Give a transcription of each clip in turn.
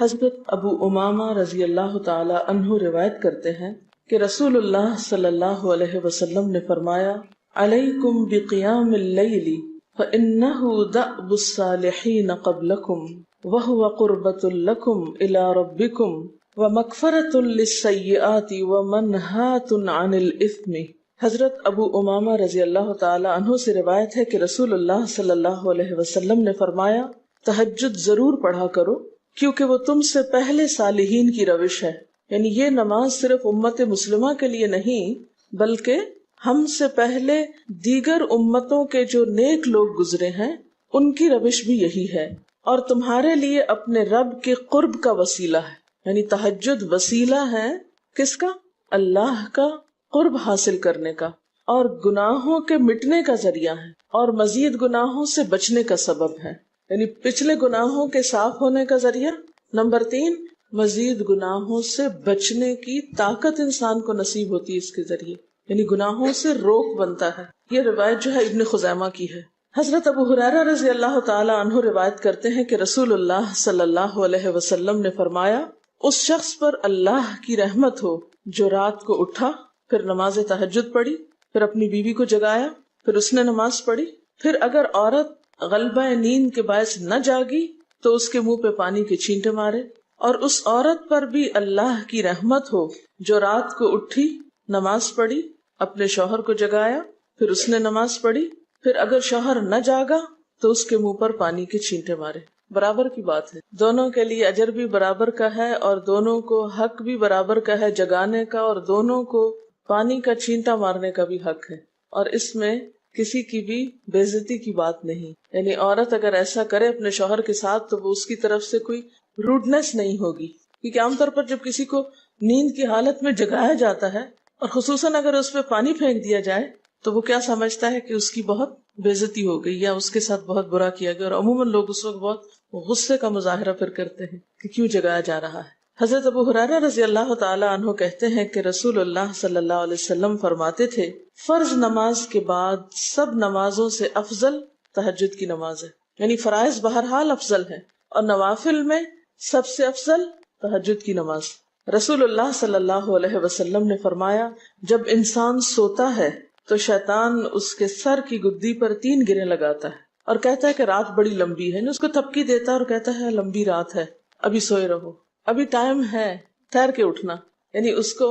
حضرت ابو امامہ رضی اللہ تعالی عنہ روایت کرتے ہیں کہ رسول اللہ صلی اللہ علیہ وسلم نے فرمایا، علیکم بقیام اللیل فإنہ دأب الصالحین قبلکم وہو قربۃ لکم الی ربکم ومغفرۃ للسیئات ومنہاۃ عن الإثم۔ حضرت ابو امامہ رضی اللہ تعالی عنہ سے روایت ہے کہ رسول اللہ صلی اللہ علیہ وسلم نے فرمایا، تہجد ضرور پڑھا کرو کیونکہ وہ تم سے پہلے صالحین کی روش ہے۔ یعنی یہ نماز صرف امت مسلمہ کے لیے نہیں بلکہ ہم سے پہلے دیگر امتوں کے جو نیک لوگ گزرے ہیں ان کی روش بھی یہی ہے، اور تمہارے لیے اپنے رب کے قرب کا وسیلہ ہے۔ یعنی تہجد وسیلہ ہے کس کا؟ اللہ کا قرب حاصل کرنے کا، اور گناہوں کے مٹنے کا ذریعہ ہے، اور مزید گناہوں سے بچنے کا سبب ہے۔ یعنی پچھلے گناہوں کے صاف ہونے کا ذریعہ، نمبر 3 مزید گناہوں سے بچنے کی طاقت انسان کو نصیب ہوتی ہے اس کے ذریعے، یعنی گناہوں سے روک بنتا ہے۔ یہ روایت جو ہے ابن خزیمہ کی ہے۔ حضرت ابو ہریرہ رضی اللہ تعالی عنہ روایت کرتے ہیں کہ رسول اللہ صلی اللہ علیہ وسلم نے فرمایا، اس شخص پر اللہ کی رحمت ہو جو رات کو اٹھا، پھر نماز تہجد پڑھی، پھر اپنی بیوی کو جگایا، پھر اس نے نماز پڑھی، پھر اگر عورت غلبہ نیند کے باعث نہ جاگی تو اس کے منہ پہ پانی کے چھینٹے مارے، اور اس عورت پر بھی اللہ کی رحمت ہو جو رات کو اٹھی، نماز پڑھی، اپنے شوہر کو جگایا، پھر اس نے نماز پڑھی، پھر اگر شوہر نہ جاگا تو اس کے منہ پر پانی کے چھینٹے مارے۔ برابر کی بات ہے، دونوں کے لیے اجر بھی برابر کا ہے، اور دونوں کو حق بھی برابر کا ہے جگانے کا، اور دونوں کو پانی کا چھینٹا مارنے کا بھی حق ہے، اور اس میں کسی کی بھی بے عزتی کی بات نہیں۔ یعنی عورت اگر ایسا کرے اپنے شوہر کے ساتھ تو وہ اس کی طرف سے کوئی روڈنس نہیں ہوگی، کیونکہ عام طور پر جب کسی کو نیند کی حالت میں جگایا جاتا ہے اور خصوصاً اگر اس پہ پانی پھینک دیا جائے تو وہ کیا سمجھتا ہے کہ اس کی بہت بے عزتی ہو گئی یا اس کے ساتھ بہت برا کیا گیا، اور عموماً لوگ اس وقت بہت غصے کا مظاہرہ پھر کرتے ہیں کہ کیوں جگایا جا رہا ہے۔ حضرت ابو ہریرہ رضی اللہ تعالی عنہ کہتے ہیں کہ رسول اللہ صلی اللہ علیہ وسلم فرماتے تھے، فرض نماز کے بعد سب نمازوں سے افضل تہجد کی نماز ہے۔ یعنی فرائض بہرحال افضل ہے، اور نوافل میں سب سے افضل تہجد کی نماز۔ رسول اللہ صلی اللہ علیہ وسلم نے فرمایا، جب انسان سوتا ہے تو شیطان اس کے سر کی گدی پر 3 گریں لگاتا ہے اور کہتا ہے کہ رات بڑی لمبی ہے، اور اس کو تھپکی دیتا ہے اور کہتا ہے لمبی رات ہے، ابھی سوئے رہو، ابھی ٹائم ہے، ٹھہر کے اٹھنا، یعنی اس کو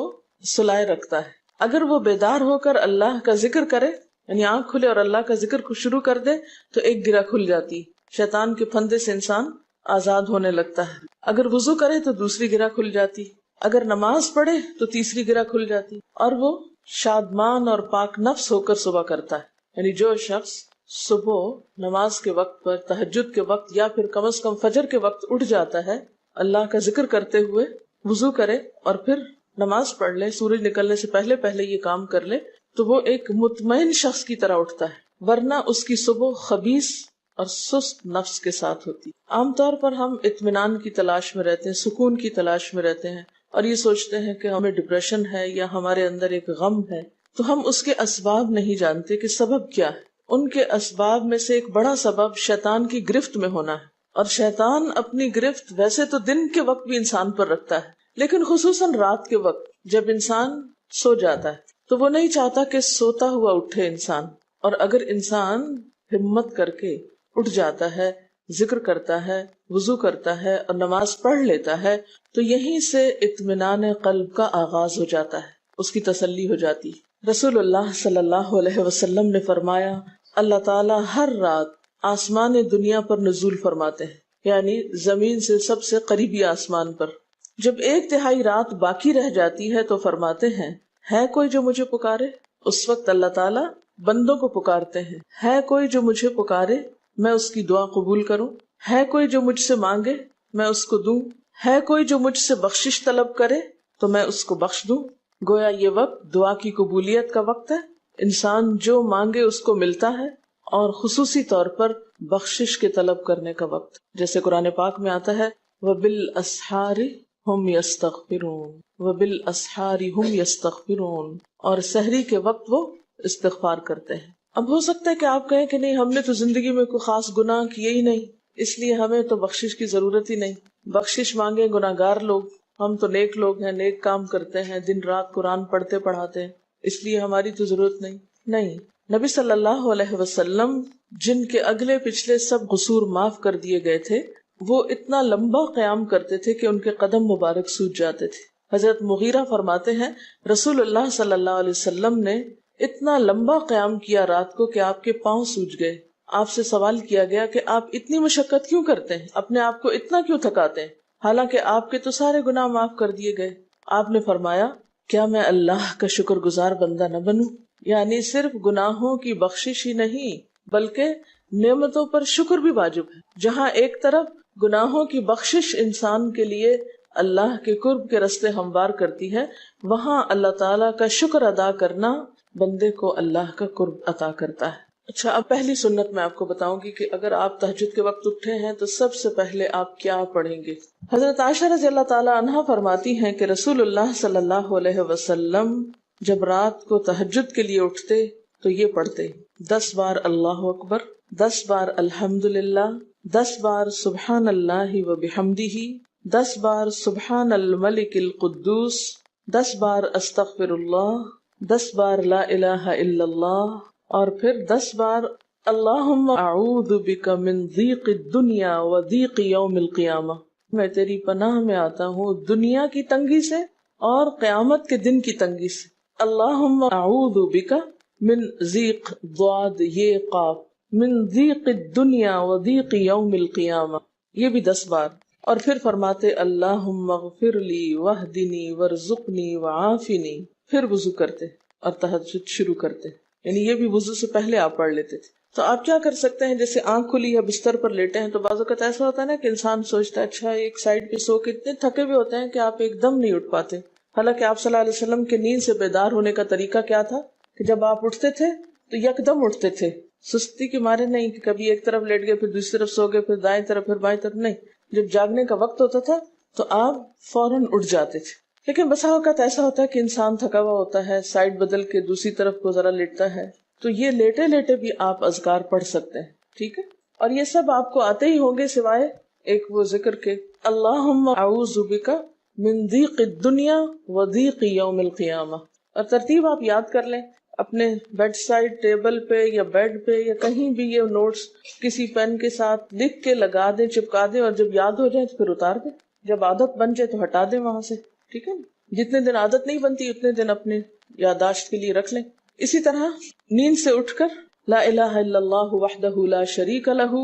سلائے رکھتا ہے۔ اگر وہ بیدار ہو کر اللہ کا ذکر کرے، یعنی آنکھ کھلے اور اللہ کا ذکر کو شروع کر دے تو ایک گرہ کھل جاتی، شیطان کے پھندے سے انسان آزاد ہونے لگتا ہے۔ اگر وضو کرے تو دوسری گرہ کھل جاتی، اگر نماز پڑھے تو تیسری گرہ کھل جاتی، اور وہ شادمان اور پاک نفس ہو کر صبح کرتا ہے۔ یعنی جو شخص صبح نماز کے وقت پر، تہجد کے وقت، یا پھر کم از کم فجر کے وقت اٹھ جاتا ہے، اللہ کا ذکر کرتے ہوئے وضو کرے اور پھر نماز پڑھ لے، سورج نکلنے سے پہلے پہلے یہ کام کر لے، تو وہ ایک مطمئن شخص کی طرح اٹھتا ہے، ورنہ اس کی صبح خبیث اور سست نفس کے ساتھ ہوتی۔ عام طور پر ہم اطمینان کی تلاش میں رہتے ہیں، سکون کی تلاش میں رہتے ہیں، اور یہ سوچتے ہیں کہ ہمیں ڈپریشن ہے یا ہمارے اندر ایک غم ہے، تو ہم اس کے اسباب نہیں جانتے کہ سبب کیا ہے۔ ان کے اسباب میں سے ایک بڑا سبب شیطان کی گرفت میں ہونا ہے، اور شیطان اپنی گرفت ویسے تو دن کے وقت بھی انسان پر رکھتا ہے، لیکن خصوصاً رات کے وقت جب انسان سو جاتا ہے تو وہ نہیں چاہتا کہ سوتا ہوا اٹھے انسان، اور اگر انسان ہمت کر کے اٹھ جاتا ہے، ذکر کرتا ہے، وضو کرتا ہے اور نماز پڑھ لیتا ہے تو یہیں سے اطمینان قلب کا آغاز ہو جاتا ہے، اس کی تسلی ہو جاتی۔ رسول اللہ صلی اللہ علیہ وسلم نے فرمایا، اللہ تعالیٰ ہر رات آسمان دنیا پر نزول فرماتے ہیں، یعنی زمین سے سب سے قریبی آسمان پر۔ جب 1/3 رات باقی رہ جاتی ہے تو فرماتے ہیں، ہے کوئی جو مجھے پکارے؟ اس وقت اللہ تعالیٰ بندوں کو پکارتے ہیں، ہے کوئی جو مجھے پکارے میں اس کی دعا قبول کروں، ہے کوئی جو مجھ سے مانگے میں اس کو دوں، ہے کوئی جو مجھ سے بخشش طلب کرے تو میں اس کو بخش دوں۔ گویا یہ وقت دعا کی قبولیت کا وقت ہے، انسان جو مانگے اس کو ملتا ہے، اور خصوصی طور پر بخشش کے طلب کرنے کا وقت، جیسے قرآن پاک میں آتا ہے وَبِالْأَسْحَارِ هُمْ يَسْتَغْفِرُونَ وَبِالْأَسْحَارِ هُمْ يَسْتَغْفِرُونَ، اور سحری کے وقت وہ استغفار کرتے ہیں۔ اب ہو سکتا ہے کہ آپ کہیں کہ نہیں، ہم نے تو زندگی میں کوئی خاص گناہ کیے ہی نہیں، اس لیے ہمیں تو بخشش کی ضرورت ہی نہیں۔ بخشش مانگے گناہگار لوگ، ہم تو نیک لوگ ہیں، نیک کام کرتے ہیں، دن رات قرآن پڑھتے پڑھاتے ہیں، اس لیے ہماری تو ضرورت نہیں۔ نبی صلی اللہ علیہ وسلم جن کے اگلے پچھلے سب قصور معاف کر دیے گئے تھے، وہ اتنا لمبا قیام کرتے تھے کہ ان کے قدم مبارک سوج جاتے تھے۔ حضرت مغیرہ فرماتے ہیں رسول اللہ صلی اللہ علیہ وسلم نے اتنا لمبا قیام کیا رات کو کہ آپ کے پاؤں سوج گئے۔ آپ سے سوال کیا گیا کہ آپ اتنی مشقت کیوں کرتے ہیں، اپنے آپ کو اتنا کیوں تھکاتے ہیں، حالانکہ آپ کے تو سارے گناہ معاف کر دیے گئے۔ آپ نے فرمایا کیا میں اللہ کا شکر گزار بندہ نہ بنوں؟ یعنی صرف گناہوں کی بخشش ہی نہیں بلکہ نعمتوں پر شکر بھی واجب ہے۔ جہاں ایک طرف گناہوں کی بخشش انسان کے لیے اللہ کے قرب کے راستے ہموار کرتی ہے، وہاں اللہ تعالیٰ کا شکر ادا کرنا بندے کو اللہ کا قرب عطا کرتا ہے۔ اچھا، اب پہلی سنت میں آپ کو بتاؤں گی کہ اگر آپ تہجد کے وقت اٹھے ہیں تو سب سے پہلے آپ کیا پڑھیں گے۔ حضرت عائشہ رضی اللہ تعالیٰ عنہا فرماتی ہیں کہ رسول اللہ صلی اللہ علیہ وسلم جب رات کو تہجد کے لیے اٹھتے تو یہ پڑھتے 10 بار اللہ اکبر، 10 بار الحمدللہ، 10 بار سبحان اللہ و بحمدہ، 10 بار سبحان الملک القدوس، 10 بار استغفر اللہ، 10 بار لا الہ الا اللہ، اور پھر 10 بار اللہم اعوذ بک من ضیق الدنیا و ضیق یوم القیامہ، میں تیری پناہ میں آتا ہوں دنیا کی تنگی سے اور قیامت کے دن کی تنگی سے۔ اللہم اعوذ بک من ضیق ضاد یہ قاف من ضیق الدنیا و ضیق یوم القیامہ، یہ بھی 10 بار۔ اور پھر فرماتے اللہم اغفر لی واہدنی وارزقنی وعافنی، پھر وضو کرتے اور تہجد شروع کرتے، یعنی یہ بھی وضو سے پہلے آپ پڑھ لیتے تھے۔ تو آپ کیا کر سکتے ہیں، جیسے آنکھ کھلی یا بستر پر لیٹے ہیں تو بعض اوقات ایسا ہوتا ہے نا کہ انسان سوچتا ہے اچھا ایک سائڈ پہ سو کے اتنے تھکے ہوئے ہوتے ہیں کہ آپ ایک دم نہیں اٹھ پاتے۔ حالانکہ آپ صلی اللہ علیہ وسلم کے نیند سے بیدار ہونے کا طریقہ کیا تھا کہ جب آپ اٹھتے تھے تو یکدم اٹھتے تھے، سستی کے مارے نہیں کہ کبھی ایک طرف لیٹ گئے پھر دوسری طرف سو گئے پھر دائیں طرف پھر بائیں طرف، نہیں، جب جاگنے کا وقت ہوتا تھا تو آپ فوراً اٹھ جاتے تھے۔ لیکن بسا اوقات ایسا ہوتا ہے کہ انسان تھکا ہوا ہوتا ہے، سائڈ بدل کے دوسری طرف کو ذرا لیٹتا ہے، تو یہ لیٹے لیٹے بھی آپ اذکار پڑھ سکتے ہیں، ٹھیک ہے؟ اور یہ سب آپ کو آتے ہی ہوں گے سوائے ایک وہ ذکر کے اللہم اعوذ بک من ضیق الدنیا و ضیق یوم القیامہ، اور ترتیب آپ یاد کر لیں اپنے بیڈ سائڈ ٹیبل پہ یا بیڈ پہ یا کہیں بھی، یہ نوٹس کسی پین کے ساتھ لکھ کے لگا دیں، چپکا دیں، اور جب یاد ہو جائے تو پھر اتار دیں، جب عادت بن جائے تو ہٹا دیں وہاں سے، ٹھیک ہے؟ جتنے دن عادت نہیں بنتی اتنے دن اپنے یادداشت کے لیے رکھ لیں۔ اسی طرح نیند سے اٹھ کر لا الہ الا اللہ وحدہ لا شریک لہ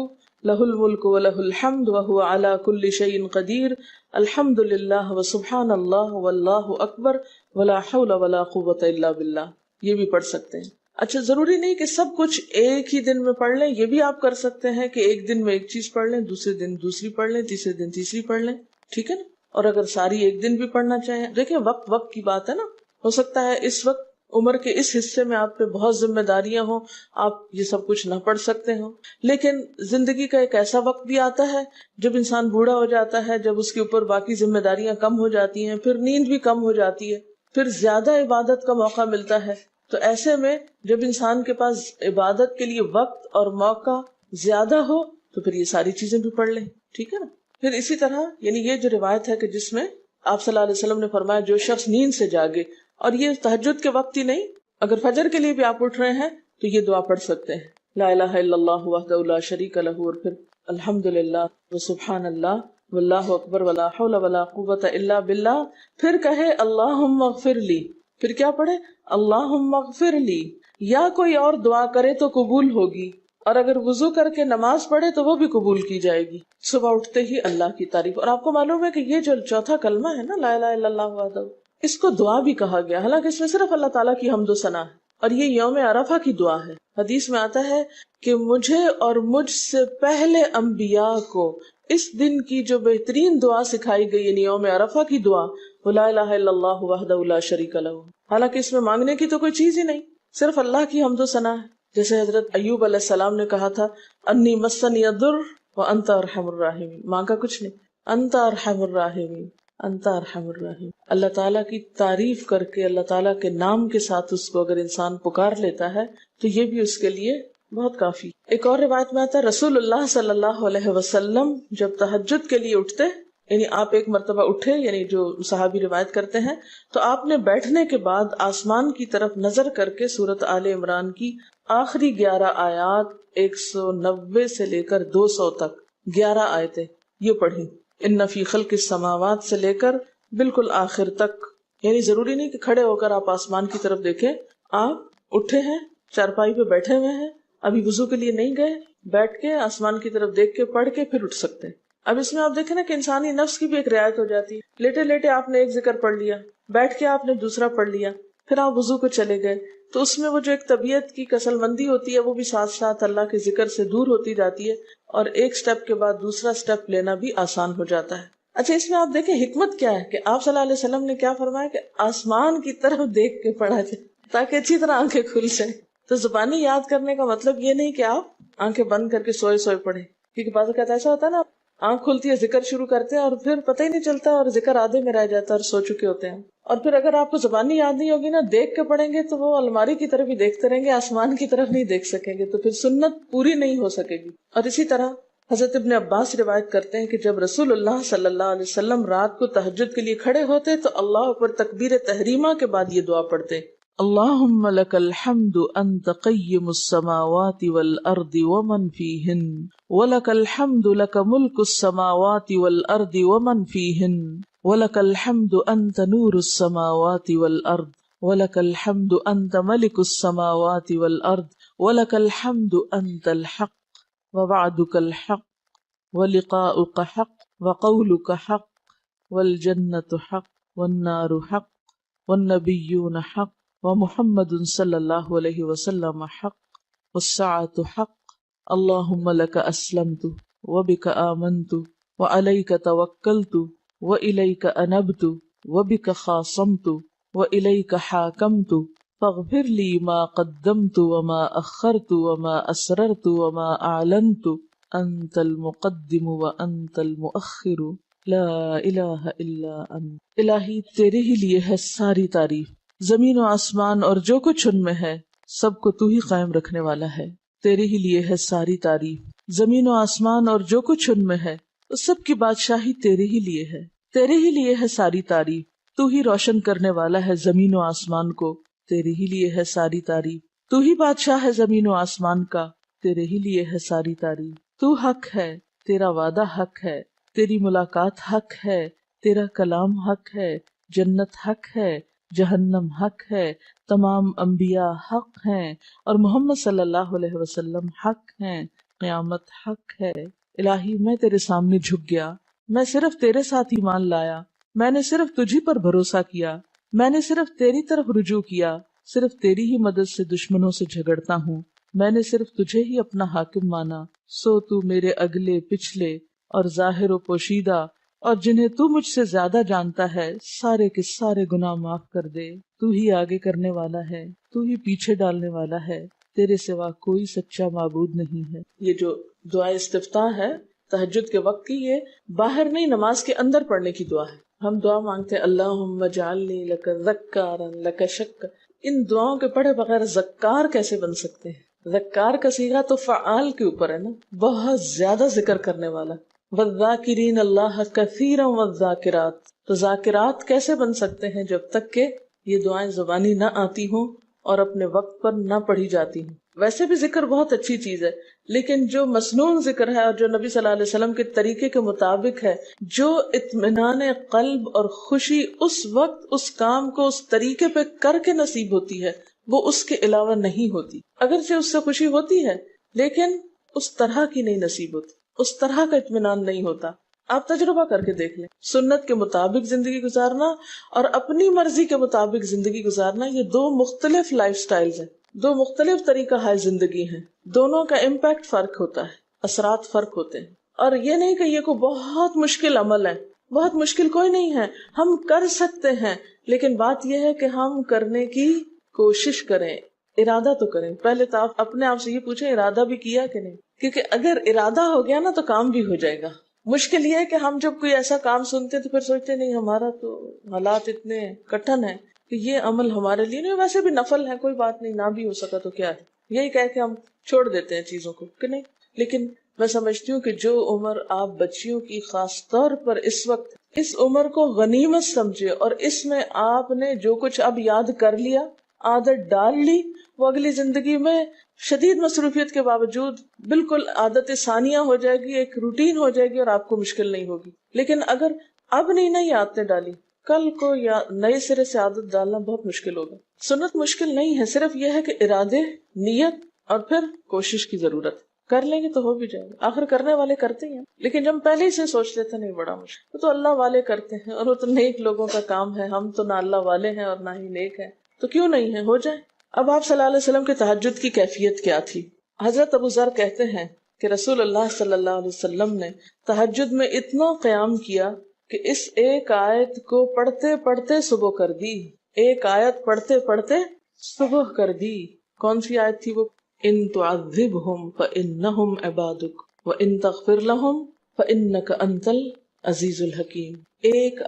لہ الملک ولہ الحمد وہو علی کل شیء قدیر الحمد للہ وسبحان اللہ واللہ اکبر ولا حول ولا قوۃ الا باللہ، یہ بھی پڑھ سکتے ہیں۔ اچھا، ضروری نہیں کہ سب کچھ ایک ہی دن میں پڑھ لیں، یہ بھی آپ کر سکتے ہیں کہ ایک دن میں ایک چیز پڑھ لیں، دوسرے دن دوسری پڑھ لیں، تیسرے دن تیسری پڑھ لیں، ٹھیک ہے نا؟ اور اگر ساری ایک دن بھی پڑھنا چاہیں، دیکھیں وقت کی بات ہے نا، ہو سکتا ہے اس وقت عمر کے اس حصے میں آپ پہ بہت ذمہ داریاں ہوں، آپ یہ سب کچھ نہ پڑھ سکتے ہوں، لیکن زندگی کا ایک ایسا وقت بھی آتا ہے جب انسان بوڑھا ہو جاتا ہے، جب اس کے اوپر باقی ذمہ داریاں کم ہو جاتی ہیں، پھر نیند بھی کم ہو جاتی ہے، پھر زیادہ عبادت کا موقع ملتا ہے، تو ایسے میں جب انسان کے پاس عبادت کے لیے وقت اور موقع زیادہ ہو تو پھر یہ ساری چیزیں بھی پڑھ لیں، ٹھیک ہے نا؟ پھر اسی طرح یعنی یہ جو روایت ہے کہ جس میں آپ صلی اللہ علیہ وسلم نے فرمایا جو شخص نیند سے جاگے، اور یہ تہجد کے وقت ہی نہیں، اگر فجر کے لیے بھی آپ اٹھ رہے ہیں تو یہ دعا پڑھ سکتے ہیں، لا الہ الا اللہ وحدہ لا شریک لہ، اور پھر الحمدللہ وسبحان اللہ واللہ اکبر ولا حول ولا قوۃ الا باللہ، پھر کہے اللہم اغفر لی، پھر کیا پڑھے اللہم اغفر لی، یا کوئی اور دعا کرے تو قبول ہوگی، اور اگر وضو کر کے نماز پڑھے تو وہ بھی قبول کی جائے گی۔ صبح اٹھتے ہی اللہ کی تعریف، اور آپ کو معلوم ہے کہ یہ جو چوتھا کلمہ ہے نا لا الہ الا اللہ وحدہ، اس کو دعا بھی کہا گیا، حالانکہ اس میں صرف اللہ تعالیٰ کی حمد و ثنا ہے، اور یہ یوم عرفہ کی دعا ہے۔ حدیث میں آتا ہے کہ مجھے اور مجھ سے پہلے انبیاء کو اس دن کی جو بہترین دعا سکھائی گئی یعنی یوم عرفہ کی دعا وہ لا الہ الا اللہ وحدہ لا شریک لہ، حالانکہ اس میں مانگنے کی تو کوئی چیز ہی نہیں، صرف اللہ کی حمد و ثنا ہے۔ جیسے حضرت ایوب علیہ السلام نے کہا تھا انی مسنی الضر وانت ارحم الراحمین، مانگا کچھ نہیں، انت ارحم الراحمین، انت ارحم الراحمین۔ اللہ تعالیٰ کی تعریف کر کے اللہ تعالیٰ کے نام کے ساتھ اس کو اگر انسان پکار لیتا ہے تو یہ بھی اس کے لیے بہت کافی۔ ایک اور روایت میں آتا ہے رسول اللہ صلی اللہ علیہ وسلم جب تہجد کے لیے اٹھتے یعنی آپ ایک مرتبہ اٹھے، یعنی جو صحابی روایت کرتے ہیں، تو آپ نے بیٹھنے کے بعد آسمان کی طرف نظر کر کے سورۃ آل عمران کی آخری 11 آیات 190 سے لے کر 200 تک 11 آیتیں یہ پڑھی، ان فی خلق السماوات سے لے کر بالکل آخر تک. یعنی ضروری نہیں کہ کھڑے ہو کر آپ آسمان کی طرف دیکھیں، آپ اٹھے ہیں، چارپائی پہ بیٹھے ہوئے ہیں، ابھی وضو کے لیے نہیں گئے، بیٹھ کے آسمان کی طرف دیکھ کے پڑھ کے پھر اٹھ سکتے ہیں. اب اس میں آپ دیکھیں نا کہ انسانی نفس کی بھی ایک رعایت ہو جاتی ہے. لیٹے لیٹے آپ نے ایک ذکر پڑھ لیا، بیٹھ کے آپ نے دوسرا پڑھ لیا، پھر آپ وضو کو چلے گئے، تو اس میں وہ جو ایک طبیعت کی کسل مندی ہوتی ہے وہ بھی ساتھ ساتھ اللہ کے ذکر سے دور ہوتی جاتی ہے، اور ایک سٹیپ کے بعد دوسرا سٹیپ لینا بھی آسان ہو جاتا ہے. اچھا، اس میں آپ دیکھیں حکمت کیا ہے کہ آپ صلی اللہ علیہ وسلم نے کیا فرمایا کہ آسمان کی طرف دیکھ کے پڑھا جائے تاکہ اچھی طرح آنکھیں کھل جائیں. تو زبانی یاد کرنے کا مطلب یہ نہیں کہ آپ آنکھیں بند کر کے سوئے سوئے پڑھیں، کیونکہ بعض اوقات ایسا ہوتا ہے نا، آنکھ کھلتی ہے، ذکر شروع کرتے ہیں اور پھر پتہ ہی نہیں چلتا اور ذکر آدھے میں رہ جاتا ہے اور سو چکے ہوتے ہیں. اور پھر اگر آپ کو زبانی یاد نہیں ہوگی نا، دیکھ کے پڑھیں گے تو وہ الماری کی طرف ہی دیکھتے رہیں گے، آسمان کی طرف نہیں دیکھ سکیں گے، تو پھر سنت پوری نہیں ہو سکے گی. اور اسی طرح حضرت ابن عباس روایت کرتے ہیں کہ جب رسول اللہ صلی اللہ علیہ وسلم رات کو تہجد کے لیے کھڑے ہوتے تو اللہ اکبر تکبیر تحریمہ کے بعد یہ دعا پڑھتے: اللہم لک الحمد انت قیم السماوات والارض ومن فیہن ولک الحمد لک ملک السماوات والارض ومن فیہن ولک الحمد انت نور السماوات والارض ولک الحمد انت ملک السماوات والارض ولک الحمد انت الحق ووعدك الحق ولقاؤك حق وقولك حق والجنة حق والنار حق والنبيون حق ومحمد صلی اللہ علیہ وسلم حق والساعة حق اللهم لك أسلمت وبك آمنت وعليك توكلت وإليك أنبت وبك خاصمت وإليك حاكمت فاغفر لي ما قدمت وما أخرت وما أسررت وما أعلنت أنت المقدم وأنت المؤخر لا الہ الا انت. الہی تیرے ہی لیے ہے ساری تعریف، زمین و آسمان اور جو کچھ ان میں ہے سب کو تو ہی قائم رکھنے والا ہے. تیرے ہی لیے ہے ساری تعریف، زمین و آسمان اور جو کچھ ان میں ہے اس سب کی بادشاہی تیرے ہی لیے ہے. تیرے ہی لیے ہے ساری تعریف، تو ہی روشن کرنے والا ہے زمین و آسمان کو. تیرے ہی لیے ہے ساری تعریف، تو ہی بادشاہ ہے زمین و آسمان کا. تیرے ہی لیے ہے ساری تعریف. تو حق ہے، تیرا وعدہ حق ہے، تیری ملاقات حق ہے، تیرا کلام حق ہے، جنت حق ہے، جہنم حق ہے، تمام انبیاء حق ہیں اور محمد صلی اللہ علیہ وسلم حق ہیں، قیامت حق ہے. الہی میں تیرے سامنے جھک گیا، میں صرف تیرے ساتھ ایمان لایا، میں نے صرف تجھی پر بھروسہ کیا، میں نے صرف تیری طرف رجوع کیا، صرف تیری ہی مدد سے دشمنوں سے جھگڑتا ہوں، میں نے صرف تجھے ہی اپنا حاکم مانا. سو تو میرے اگلے پچھلے اور ظاہر و پوشیدہ اور جنہیں تو مجھ سے زیادہ جانتا ہے سارے کے سارے گناہ معاف کر دے. تو ہی آگے کرنے والا ہے، تو ہی پیچھے ڈالنے والا ہے، تیرے سوا کوئی سچا معبود نہیں ہے. یہ جو دعا استفتاح ہے تہجد کے وقت کی، یہ باہر نہیں نماز کے اندر پڑھنے کی دعا ہے. ہم دعا مانگتے ہیں اللہم اجعلنی لک ذکارا لک شکارا. ان دعاؤں کے پڑھے بغیر ذکار کیسے بن سکتے ہیں؟ ذکار کا صیغہ تو فعال کے اوپر ہے نا، بہت زیادہ ذکر کرنے والا. والذاکرین اللہ کثیرا والذاکرات. تو ذاکرات کیسے بن سکتے ہیں جب تک کہ یہ دعائیں زبانی نہ آتی ہوں اور اپنے وقت پر نہ پڑھی جاتی ہوں. ویسے بھی ذکر بہت اچھی چیز ہے، لیکن جو مسنون ذکر ہے اور جو نبی صلی اللہ علیہ وسلم کے طریقے کے مطابق ہے، جو اطمینان قلب اور خوشی اس وقت اس کام کو اس طریقے پہ کر کے نصیب ہوتی ہے، وہ اس کے علاوہ نہیں ہوتی. اگرچہ اس سے خوشی ہوتی ہے لیکن اس طرح کی نہیں نصیب ہوتی، اس طرح کا اطمینان نہیں ہوتا. آپ تجربہ کر کے دیکھ لیں، سنت کے مطابق زندگی گزارنا اور اپنی مرضی کے مطابق زندگی گزارنا، یہ دو مختلف لائف سٹائلز ہیں، دو مختلف طریقہ ہائے زندگی ہیں. دونوں کا امپیکٹ فرق ہوتا ہے، اثرات فرق ہوتے ہیں. اور یہ نہیں کہ یہ کوئی بہت مشکل عمل ہے، بہت مشکل کوئی نہیں ہے، ہم کر سکتے ہیں. لیکن بات یہ ہے کہ ہم کرنے کی کوشش کریں، ارادہ تو کریں. پہلے تو آپ اپنے آپ سے یہ پوچھیں ارادہ بھی کیا کہ نہیں، کیونکہ اگر ارادہ ہو گیا نا تو کام بھی ہو جائے گا. مشکل یہ ہے کہ ہم جب کوئی ایسا کام سنتے تو پھر سوچتے نہیں ہمارا تو حالات اتنے کٹھن ہیں کہ یہ عمل ہمارے لیے نہیں. ویسے بھی نفل ہے، کوئی بات نہیں، نہ بھی ہو سکا تو کیا ہے، یہی کہہ کے ہم چھوڑ دیتے ہیں چیزوں کو کہ نہیں. لیکن میں سمجھتی ہوں کہ جو عمر آپ بچیوں کی خاص طور پر اس وقت اس عمر کو غنیمت سمجھے اور اس میں آپ نے جو کچھ اب یاد کر لیا، عادت ڈال لی، وہ اگلی زندگی میں شدید مصروفیت کے باوجود بالکل عادت ثانیہ ہو جائے گی، ایک روٹین ہو جائے گی اور آپ کو مشکل نہیں ہوگی. لیکن اگر اب نہیں عادتیں ڈالی، کل کو یا نئے سرے سے عادت ڈالنا بہت مشکل ہوگا. سنت مشکل نہیں ہے، صرف یہ ہے کہ ارادے، نیت اور پھر کوشش کی ضرورت. کر لیں گے تو ہو بھی جائے گا، آخر کرنے والے کرتے ہیں. لیکن جب ہم پہلے ہی سے سوچ لیتے نہیں بڑا مشکل، وہ تو اللہ والے کرتے ہیں اور وہ تو نیک لوگوں کا کام ہے، ہم تو نہ اللہ والے ہیں اور نہ ہی نیک ہیں، تو کیوں نہیں ہے، ہو جائے. اب آپ صلی اللہ علیہ وسلم کے تہجد کی کیفیت کیا تھی؟ حضرت ابو ذر کہتے ہیں کہ رسول اللہ صلی اللہ علیہ وسلم نے تہجد میں اتنا قیام کیا کہ اس ایک آیت کو پڑھتے پڑھتے صبح کر دی. ایک آیت پڑھتے پڑھتے صبح کر دی. کون سی آیت تھی وہ؟ ان تعذبہم فانہم عبادک وان تغفر لہم فانک انت العزیز الحکیم. ایک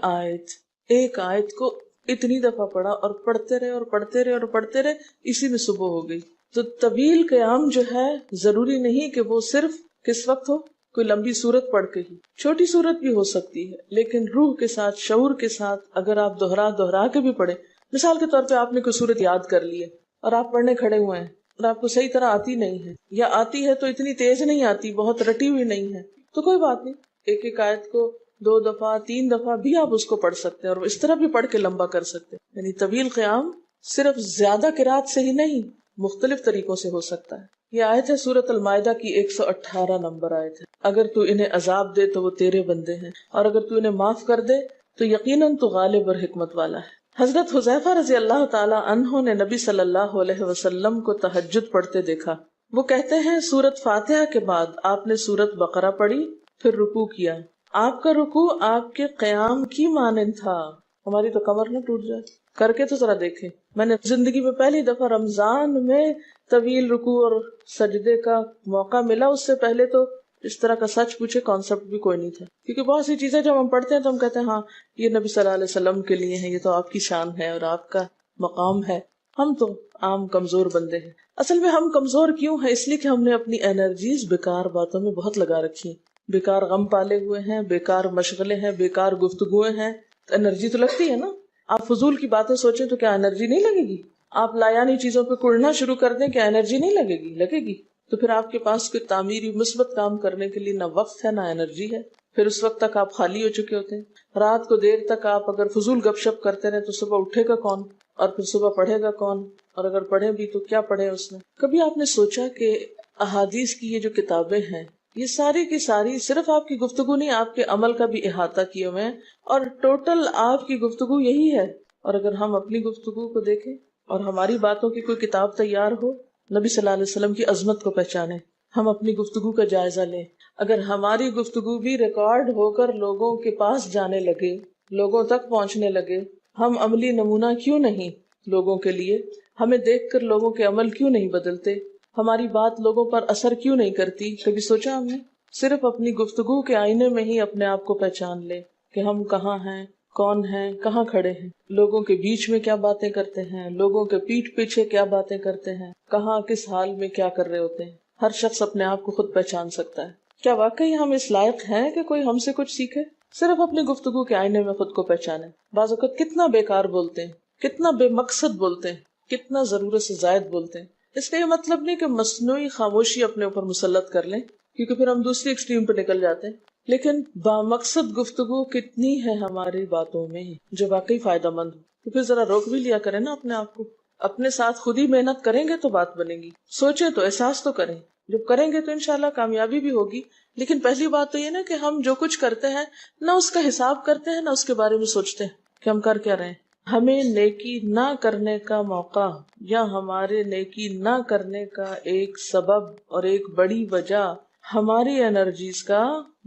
آیت کو اتنی دفعہ پڑھا اور پڑھتے رہے اور پڑھتے رہے اور پڑھتے رہے، اسی میں صبح ہو گئی. تو طویل قیام جو ہے ضروری نہیں کہ وہ صرف کس وقت ہو، کوئی لمبی سورت پڑھ کے ہی، چھوٹی سورت بھی ہو سکتی ہے، لیکن روح کے ساتھ، شعور کے ساتھ اگر آپ دوہرا کے بھی پڑھیں. مثال کے طور پہ آپ نے کوئی سورت یاد کر لی ہے اور آپ پڑھنے کھڑے ہوئے ہیں اور آپ کو صحیح طرح آتی نہیں ہے، یا آتی ہے تو اتنی تیز نہیں آتی، بہت رٹی ہوئی نہیں ہے، تو کوئی بات نہیں، ایک آیت کو 2 دفعہ 3 دفعہ بھی آپ اس کو پڑھ سکتے ہیں اور اس طرح بھی پڑھ کے لمبا کر سکتے ہیں. یعنی طویل قیام صرف زیادہ قرات سے ہی نہیں، مختلف طریقوں سے ہو سکتا ہے. یہ آیت ہے سورۃ المائدہ کی 118 نمبر آیت ہے. اگر تو انہیں عذاب دے تو وہ تیرے بندے ہیں، اور اگر تو انہیں معاف کر دے تو یقیناً تو غالب اور حکمت والا ہے. حضرت حذیفہ رضی اللہ تعالی عنہ نے نبی صلی اللہ علیہ وسلم کو تہجد پڑھتے دیکھا. وہ کہتے ہیں سورۃ فاتحہ کے بعد آپ نے سورۃ بقرہ پڑھی، پھر رکوع کیا. آپ کا رکوع آپ کے قیام کی مانند تھا. ہماری تو کمر نہ ٹوٹ جائے. کر کے تو ذرا دیکھیں. میں نے زندگی میں پہلی دفعہ رمضان میں طویل رکوع اور سجدے کا موقع ملا. اس سے پہلے تو اس طرح کا سچ پوچھے کانسیپٹ بھی کوئی نہیں تھا، کیونکہ بہت سی چیزیں جب ہم پڑھتے ہیں تو ہم کہتے ہیں ہاں یہ نبی صلی اللہ علیہ وسلم کے لیے ہے، یہ تو آپ کی شان ہے اور آپ کا مقام ہے. ہم تو عام کمزور بندے ہیں. اصل میں ہم کمزور کیوں ہیں؟ اس لیے کہ ہم نے اپنی انرجیز بیکار باتوں میں بہت لگا رکھی، بیکار غم پالے ہوئے ہیں، بیکار مشغلے ہیں، بیکار گفتگویں ہیں. انرجی تو لگتی ہے نا. آپ فضول کی باتیں سوچیں تو کیا انرجی نہیں لگے گی؟ آپ لایانی چیزوں پہ کڑنا شروع کر دیں، کیا انرجی نہیں لگے گی؟ لگے گی. تو پھر آپ کے پاس کوئی تعمیری مثبت کام کرنے کے لیے نہ وقت ہے نہ انرجی ہے. پھر اس وقت تک آپ خالی ہو چکے ہوتے ہیں. رات کو دیر تک آپ اگر فضول گپ شپ کرتے رہے تو صبح اٹھے گا کون اور پھر صبح پڑھے گا کون؟ اور اگر پڑھے بھی تو کیا پڑھے اس میں؟ کبھی آپ نے سوچا کہ احادیث کی یہ جو کتابیں ہیں یہ ساری کی ساری صرف آپ کی گفتگو نہیں، آپ کے عمل کا بھی احاطہ کیے ہوئے ہیں، اور ٹوٹل آپ کی گفتگو یہی ہے. اور اگر ہم اپنی گفتگو کو دیکھیں اور ہماری باتوں کی کوئی کتاب تیار ہو، نبی صلی اللہ علیہ وسلم کی عظمت کو پہچانے، ہم اپنی گفتگو کا جائزہ لیں. اگر ہماری گفتگو بھی ریکارڈ ہو کر لوگوں کے پاس جانے لگے، لوگوں تک پہنچنے لگے، ہم عملی نمونہ کیوں نہیں لوگوں کے لیے؟ ہمیں دیکھ کر لوگوں کے عمل کیوں نہیں بدلتے؟ ہماری بات لوگوں پر اثر کیوں نہیں کرتی؟ کبھی سوچا ہم نے؟ صرف اپنی گفتگو کے آئینے میں ہی اپنے آپ کو پہچان لے کہ ہم کہاں ہیں، کون ہیں، کہاں کھڑے ہیں، لوگوں کے بیچ میں کیا باتیں کرتے ہیں، لوگوں کے پیٹھ پیچھے کیا باتیں کرتے ہیں، کہاں کس حال میں کیا کر رہے ہوتے ہیں. ہر شخص اپنے آپ کو خود پہچان سکتا ہے. کیا واقعی ہم اس لائق ہیں کہ کوئی ہم سے کچھ سیکھے؟ صرف اپنی گفتگو کے آئینے میں خود کو پہچانے. بعض اوقات کتنا بیکار بولتے ہیں، کتنا بے مقصد بولتے ہیں، کتنا ضرورت سے زائد بولتے ہیں. اس کا یہ مطلب نہیں کہ مصنوعی خاموشی اپنے اوپر مسلط کر لیں، کیونکہ پھر ہم دوسری ایکسٹریم پہ نکل جاتے ہیں. لیکن بامقصد گفتگو کتنی ہے ہماری باتوں میں جو واقعی فائدہ مند ہو، تو پھر ذرا روک بھی لیا کریں نا اپنے آپ کو. اپنے ساتھ خود ہی محنت کریں گے تو بات بنے گی. سوچیں تو احساس تو کریں. جب کریں گے تو انشاءاللہ کامیابی بھی ہوگی. لیکن پہلی بات تو یہ نا کہ ہم جو کچھ کرتے ہیں نہ اس کا حساب کرتے ہیں، نہ اس کے بارے میں سوچتے ہیں کہ ہم کر کیا رہے ہیں. ہمیں نیکی نہ کرنے کا موقع یا ہمارے نیکی نہ کرنے کا ایک سبب اور ایک بڑی وجہ ہماری انرجیز کا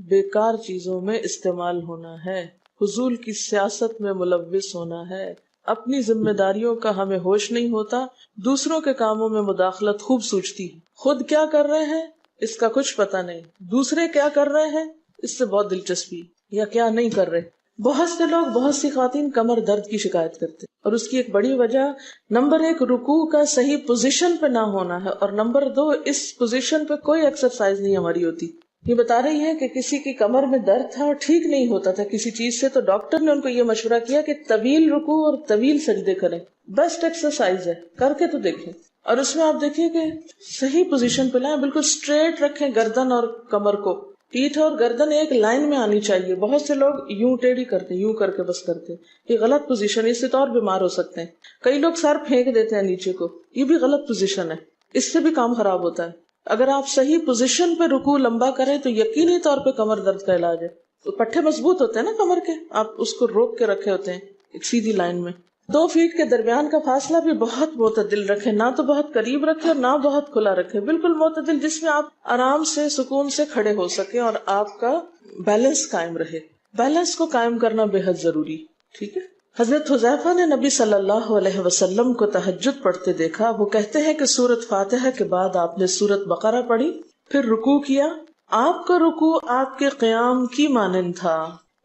بیکار چیزوں میں استعمال ہونا ہے، فضول کی سیاست میں ملوث ہونا ہے. اپنی ذمہ داریوں کا ہمیں ہوش نہیں ہوتا، دوسروں کے کاموں میں مداخلت خوب سوچتی ہے. خود کیا کر رہے ہیں اس کا کچھ پتہ نہیں، دوسرے کیا کر رہے ہیں اس سے بہت دلچسپی، یا کیا نہیں کر رہے. بہت سے لوگ، بہت سی خواتین کمر درد کی شکایت کرتے ہیں، اور اس کی ایک بڑی وجہ نمبر 1 رکوع کا صحیح پوزیشن پہ نہ ہونا ہے، اور نمبر 2 اس پوزیشن پہ کوئی ایکسرسائز نہیں ہماری ہوتی. یہ بتا رہی ہیں کہ کسی کی کمر میں درد تھا اور ٹھیک نہیں ہوتا تھا کسی چیز سے، تو ڈاکٹر نے ان کو یہ مشورہ کیا کہ طویل رکوع اور طویل سجدے کریں، بیسٹ ایکسرسائز ہے، کر کے تو دیکھیں۔ اور اس میں آپ دیکھیں کہ صحیح پوزیشن پہ لائیں، بالکل اسٹریٹ رکھیں گردن اور کمر کو، پیٹھ اور گردن ایک لائن میں آنی چاہیے۔ بہت سے لوگ یوں ٹیڑھی کرتے ہیں، یوں کر کے بس کرتے ہیں، یہ غلط پوزیشن ہے، اس سے تو اور بیمار ہو سکتے ہیں۔ کئی لوگ سر پھینک دیتے ہیں نیچے کو، یہ بھی غلط پوزیشن ہے، اس سے بھی کام خراب ہوتا ہے۔ اگر آپ صحیح پوزیشن پہ رکوع لمبا کریں تو یقینی طور پہ کمر درد کا علاج ہے۔ تو پٹھے مضبوط ہوتے ہیں نا کمر کے، آپ اس کو روک کے رکھے ہوتے ہیں ایک سیدھی لائن میں۔ 2 فیٹ کے درمیان کا فاصلہ بھی بہت معتدل رکھیں، نہ تو بہت قریب رکھیں اور نہ بہت کھلا رکھیں، بالکل معتدل، جس میں آپ آرام سے سکون سے کھڑے ہو سکیں اور آپ کا بیلنس قائم رہے۔ بیلنس کو قائم کرنا بے حد ضروری، ٹھیک ہے۔ حضرت حذیفہ نے نبی صلی اللہ علیہ وسلم کو تہجد پڑھتے دیکھا، وہ کہتے ہیں کہ سورۃ فاتحہ کے بعد آپ نے سورۃ بقرہ پڑھی، پھر رکوع کیا۔ آپ کا رکوع آپ کے قیام کی مانند تھا،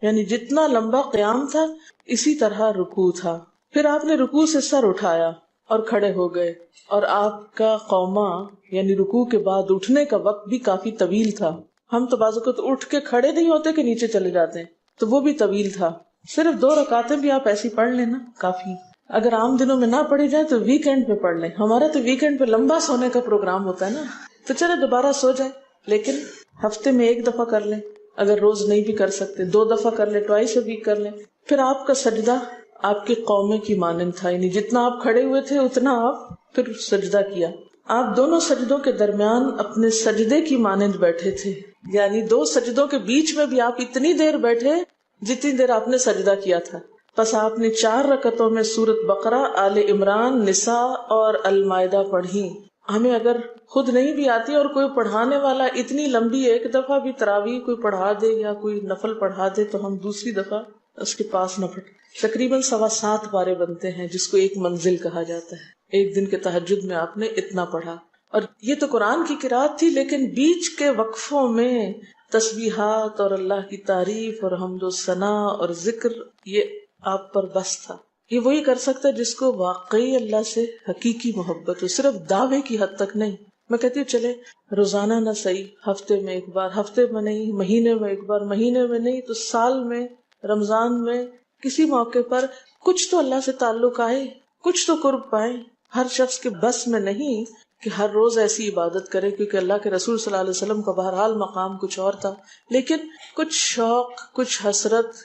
یعنی جتنا لمبا قیام تھا اسی طرح رکوع تھا۔ پھر آپ نے رکوع سے سر اٹھایا اور کھڑے ہو گئے، اور آپ کا قوما یعنی رکوع کے بعد اٹھنے کا وقت بھی کافی طویل تھا۔ ہم تو بعض اوقات اٹھ کے کھڑے نہیں ہوتے کہ نیچے چلے جاتے ہیں، تو وہ بھی طویل تھا۔ صرف 2 رکعتیں بھی آپ ایسی پڑھ لیں نا، کافی۔ اگر عام دنوں میں نہ پڑھی جائے تو ویکینڈ پہ پڑھ لیں۔ ہمارا تو ویکینڈ پہ لمبا سونے کا پروگرام ہوتا ہے نا، تو چلے دوبارہ سو جائیں، لیکن ہفتے میں 1 دفعہ کر لیں، اگر روز نہیں بھی کر سکتے 2 دفعہ کر لیں، ٹوائس اے ویک کر لیں۔ پھر آپ کا سجدہ آپ کے قومے کی مانند تھا، یعنی جتنا آپ کھڑے ہوئے تھے اتنا آپ پھر سجدہ کیا۔ آپ دونوں سجدوں کے درمیان اپنے سجدے کی مانند بیٹھے تھے، یعنی 2 سجدوں کے بیچ میں بھی آپ اتنی دیر بیٹھے جتنی دیر آپ نے سجدہ کیا تھا۔ پس آپ نے 4 رکعتوں میں سورۃ بقرہ، آل عمران، نساء اور المائدہ پڑھی۔ ہمیں اگر خود نہیں بھی آتی اور کوئی پڑھانے والا اتنی لمبی ایک دفعہ بھی تراویح کوئی پڑھا دے یا کوئی نفل پڑھا دے تو ہم دوسری دفعہ اس کے پاس نہ پڑھیں۔ تقریباً 7.25 پارے بنتے ہیں، جس کو ایک منزل کہا جاتا ہے۔ ایک دن کے تہجد میں آپ نے اتنا پڑھا، اور یہ تو قرآن کی قرات تھی، لیکن بیچ کے وقفوں میں تسبیحات اور اللہ کی تعریف اور حمد و ثنا اور ذکر، یہ آپ پر بس تھا۔ یہ وہی کر سکتا ہے جس کو واقعی اللہ سے حقیقی محبت ہو، صرف دعوے کی حد تک نہیں۔ میں کہتی ہوں چلے روزانہ نہ صحیح، ہفتے میں 1 بار، ہفتے میں نہیں، مہینے میں 1 بار، مہینے میں نہیں تو سال میں، رمضان میں، کسی موقع پر کچھ تو اللہ سے تعلق آئے، کچھ تو قرب پائے۔ ہر شخص کے بس میں نہیں کہ ہر روز ایسی عبادت کرے، کیونکہ اللہ کے رسول صلی اللہ علیہ وسلم کا بہرحال مقام کچھ اور تھا، لیکن کچھ شوق، کچھ حسرت،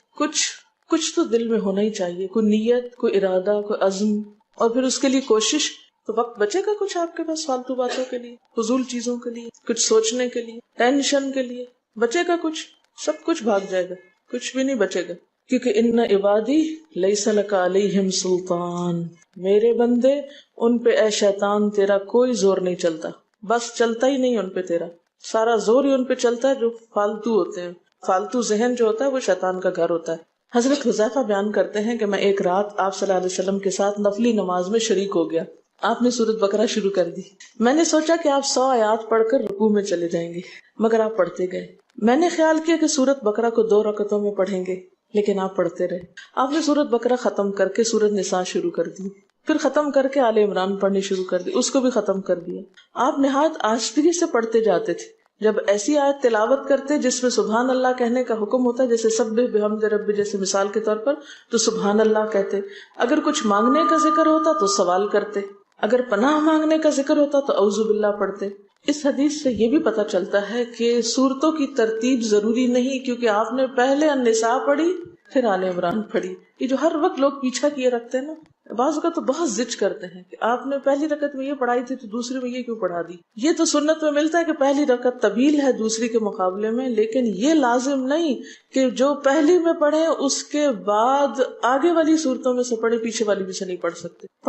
کچھ تو دل میں ہونا ہی چاہیے، کوئی نیت، کوئی ارادہ، کوئی عزم، اور پھر اس کے لیے کوشش۔ تو وقت بچے گا کچھ آپ کے پاس فالتو باتوں کے لیے، فضول چیزوں کے لیے، کچھ سوچنے کے لیے، ٹینشن کے لیے بچے گا کچھ؟ سب کچھ بھاگ جائے گا، کچھ بھی نہیں بچے گا۔ کیونکہ ان عبادی لیس لک علیہم سلطان، میرے بندے ان پہ اے شیطان تیرا کوئی زور نہیں چلتا، بس چلتا ہی نہیں ان پہ تیرا، سارا زور ہی ان پہ چلتا ہے جو فالتو ہوتے ہیں۔ فالتو ذہن جو ہوتا ہے وہ شیطان کا گھر ہوتا ہے۔ حضرت حذیفہ بیان کرتے ہیں کہ میں ایک رات آپ صلی اللہ علیہ وسلم کے ساتھ نفلی نماز میں شریک ہو گیا۔ آپ نے سورۃ بقرہ شروع کر دی، میں نے سوچا کہ آپ 100 آیات پڑھ کر رکوع میں چلے جائیں گے، مگر آپ پڑھتے گئے۔ میں نے خیال کیا کہ سورۃ بقرہ کو 2 رکعتوں میں پڑھیں گے، لیکن آپ پڑھتے رہے۔ آپ نے سورۃ بقرہ ختم کر کے سورۃ نساء شروع کر دی، پھر ختم کر کے آل عمران پڑھنی شروع کر دی، اس کو بھی ختم کر دیا۔ آپ نہایت آہستگی سے پڑھتے جاتے تھے۔ جب ایسی آیت تلاوت کرتے جس میں سبحان اللہ کہنے کا حکم ہوتا ہے، جیسے سبح بحمد رب جیسے مثال کے طور پر، تو سبحان اللہ کہتے۔ اگر کچھ مانگنے کا ذکر ہوتا تو سوال کرتے، اگر پناہ مانگنے کا ذکر ہوتا تو اعوذ باللہ پڑھتے۔ اس حدیث سے یہ بھی پتہ چلتا ہے کہ سورتوں کی ترتیب ضروری نہیں، کیونکہ آپ نے پہلے النساء پڑھی پھر آل عمران پڑھی۔ یہ جو ہر وقت لوگ پیچھا کیے رکھتے ہیں نا، بعض اوقات تو بہت ضد کرتے ہیں کہ آپ نے پہلی رکعت میں یہ پڑھائی تھی تو دوسری میں یہ کیوں پڑھا دی۔ یہ تو سنت میں ملتا ہے کہ پہلی رکعت طویل ہے دوسری کے مقابلے میں، لیکن یہ لازم نہیں کہ جو پہلی میں پڑھے اس کے بعد آگے والی صورتوں میں سے پڑھے، پیچھے والی بھی سے نہیں پڑھ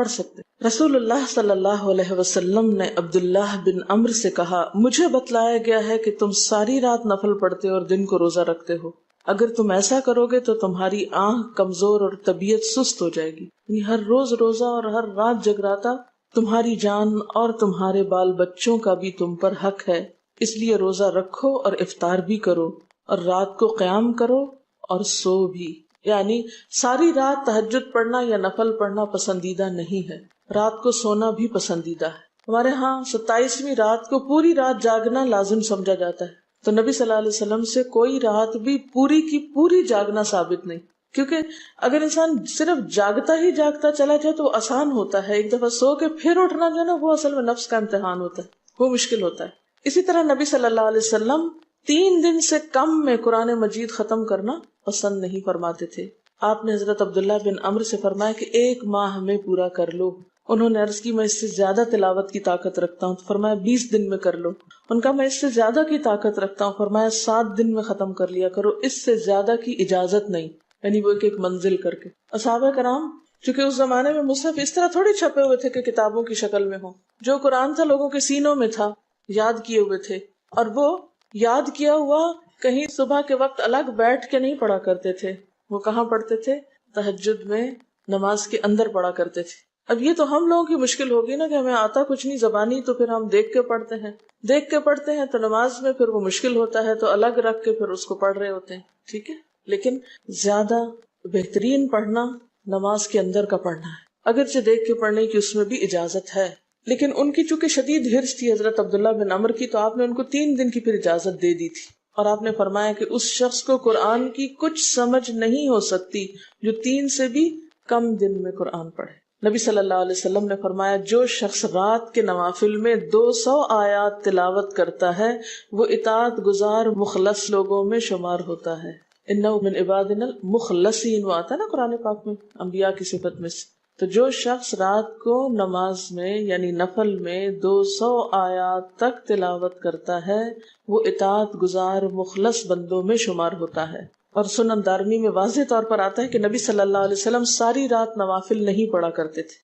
سکتے۔ رسول اللہ صلی اللہ علیہ وسلم نے عبداللہ بن عمرو سے کہا، مجھے بتلایا گیا ہے کہ تم ساری رات نفل پڑھتے اور دن کو روزہ رکھتے ہو، اگر تم ایسا کرو گے تو تمہاری آنکھ کمزور اور طبیعت سست ہو جائے گی۔ یعنی ہر روز روزہ اور ہر رات جگراتا تمہاری جان اور تمہارے بال بچوں کا بھی تم پر حق ہے، اس لیے روزہ رکھو اور افطار بھی کرو، اور رات کو قیام کرو اور سو بھی۔ یعنی ساری رات تہجد پڑھنا یا نفل پڑھنا پسندیدہ نہیں ہے، رات کو سونا بھی پسندیدہ ہے۔ ہمارے ہاں 27ویں رات کو پوری رات جاگنا لازم سمجھا جاتا ہے، تو نبی صلی اللہ علیہ وسلم سے کوئی رات بھی پوری کی پوری جاگنا ثابت نہیں، کیونکہ اگر انسان صرف جاگتا ہی جاگتا چلا جائے تو وہ آسان ہوتا ہے، ایک دفعہ سو کے پھر اٹھنا جو ہے نا وہ اصل میں نفس کا امتحان ہوتا ہے، وہ مشکل ہوتا ہے۔ اسی طرح نبی صلی اللہ علیہ وسلم 3 دن سے کم میں قرآن مجید ختم کرنا پسند نہیں فرماتے تھے۔ آپ نے حضرت عبداللہ بن عمرو سے فرمایا کہ 1 ماہ میں پورا کر لو۔ انہوں نے عرض کی میں اس سے زیادہ تلاوت کی طاقت رکھتا ہوں، تو فرمایا 20 دن میں کر لو۔ ان کا میں اس سے زیادہ کی طاقت رکھتا ہوں، فرمایا 7 دن میں ختم کر لیا کرو، اس سے زیادہ کی اجازت نہیں، یعنی وہ ایک منزل کر کے۔ صحابہ کرام چونکہ اس زمانے میں مصحف اس طرح تھوڑی چھپے ہوئے تھے کہ کتابوں کی شکل میں ہوں، جو قرآن تھا لوگوں کے سینوں میں تھا، یاد کیے ہوئے تھے، اور وہ یاد کیا ہوا کہیں صبح کے وقت الگ بیٹھ کے نہیں پڑھا کرتے تھے، وہ کہاں پڑھتے تھے؟ تہجد میں نماز کے اندر پڑھا کرتے تھے۔ اب یہ تو ہم لوگوں کی مشکل ہوگی نا کہ ہمیں آتا کچھ نہیں زبانی، تو پھر ہم دیکھ کے پڑھتے ہیں تو نماز میں پھر وہ مشکل ہوتا ہے، تو الگ رکھ کے پھر اس کو پڑھ رہے ہوتے ہیں، ٹھیک ہے۔ لیکن زیادہ بہترین پڑھنا نماز کے اندر کا پڑھنا ہے، اگرچہ دیکھ کے پڑھنے کی اس میں بھی اجازت ہے، لیکن ان کی چونکہ شدید حرص تھی حضرت عبداللہ بن عمرو کی، تو آپ نے ان کو 3 دن کی پھر اجازت دے دی تھی، اور آپ نے فرمایا کہ اس شخص کو قرآن کی کچھ سمجھ نہیں ہو سکتی جو 3 سے بھی کم دن میں قرآن پڑھے۔ نبی صلی اللہ علیہ وسلم نے فرمایا جو شخص رات کے نوافل میں 200 آیات تلاوت کرتا ہے وہ اطاعت گزار مخلص لوگوں میں شمار ہوتا ہے۔ انہ من عبادنا المخلصین، وہ آتا ہے نا قرآن پاک میں انبیاء کی صفت میں سے۔ تو جو شخص رات کو نماز میں یعنی نفل میں 200 آیات تک تلاوت کرتا ہے وہ اطاعت گزار مخلص بندوں میں شمار ہوتا ہے۔ اور سنن دارمی میں واضح طور پر آتا ہے کہ نبی صلی اللہ علیہ وسلم ساری رات نوافل نہیں پڑھا کرتے تھے،